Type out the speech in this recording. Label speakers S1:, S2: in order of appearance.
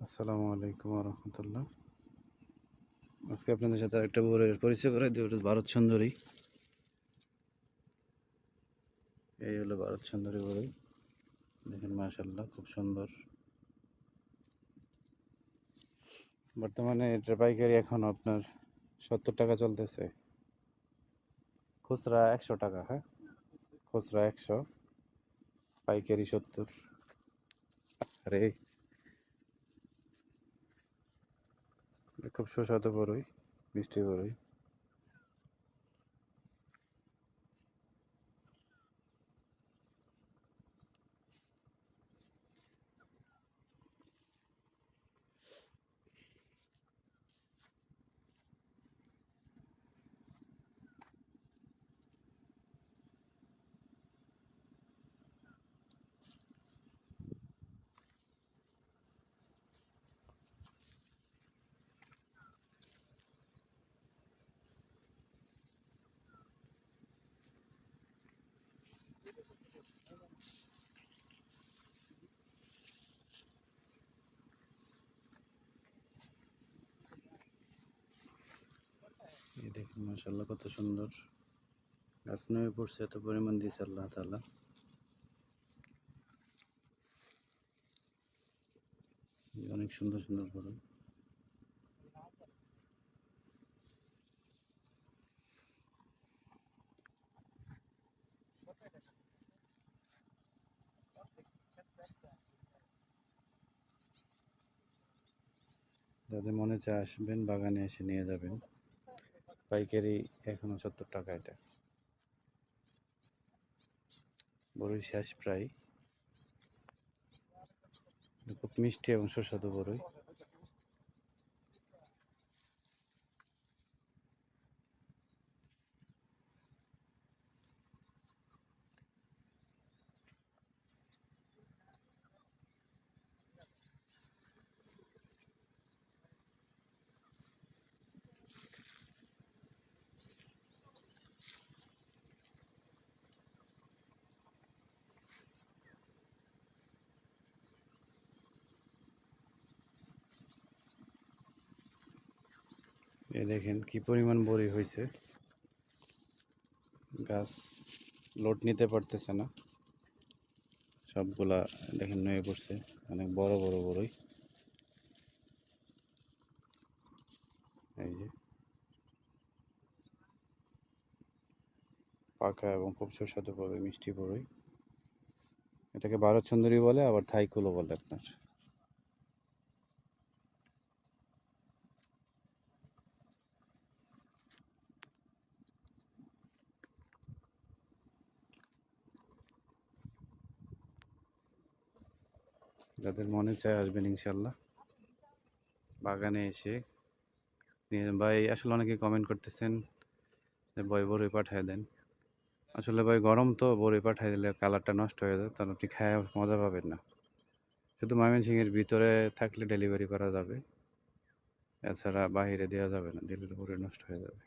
S1: আসসালামু আলাইকুম রহমতুল্লাহ। আজকে আপনাদের সাথে একটা বইয়ের পরিচয় করে দিই। ওটা ভারত সুন্দরী। এই হলো ভারত সুন্দরী বই। দেখেন মাশাআল্লাহ খুব সুন্দর। বর্তমানে এটার পাইকারি এখন আপনার 70 টাকা চলতেছে, খুচরা 100 টাকা। হ্যাঁ, খুচরা 100, পাইকারি 70। আরে খুব সুস্বাদু বড়ই, মিষ্টি বড়ই। এই দেখেন মাশাআল্লাহ কত সুন্দর। গাছ নয়ে পড়ছে, এত পরিমাণ দিয়েছে আল্লাহ তাআলা। অনেক সুন্দর সুন্দর বড়ই। যাদের মনে চায় আসবেন, বাগানে এসে নিয়ে যাবেন। পাইকারি এখনো 70 টাকা। এটা বড়ই শেষ প্রায়। খুব মিষ্টি এবং সুস্বাদু বড়ই। এই দেখেন কি পরিমাণ বড়ি হয়েছে। গাছ লোড নিতে পারতেছে না, সবগুলা দেখেন নুয়ে পড়ছে। অনেক বড় বড় বড়ই। এই যে পাকা এবং খুব সুস্বাদু বড়ই, মিষ্টি বড়ই। এটাকে ভারত সুন্দরী বলে, আবার থাইকুলো বলে আপনার। যাদের মনে চায় আসবেন ইনশাল্লাহ, বাগানে এসে নিয়ে। ভাই আসলে অনেকে কমেন্ট করতেছেন যে বড়ই পাঠায় দেন। আসলে ভাই গরম তো, বড়ি পাঠাই দিলে কালারটা নষ্ট হয়ে যায়, তখন আপনি খায় মজা পাবেন না। শুধু ময়মনসিংহের ভিতরে থাকলে ডেলিভারি করা যাবে, এছাড়া বাইরে দেওয়া যাবে না, দিলে পুরো নষ্ট হয়ে যাবে।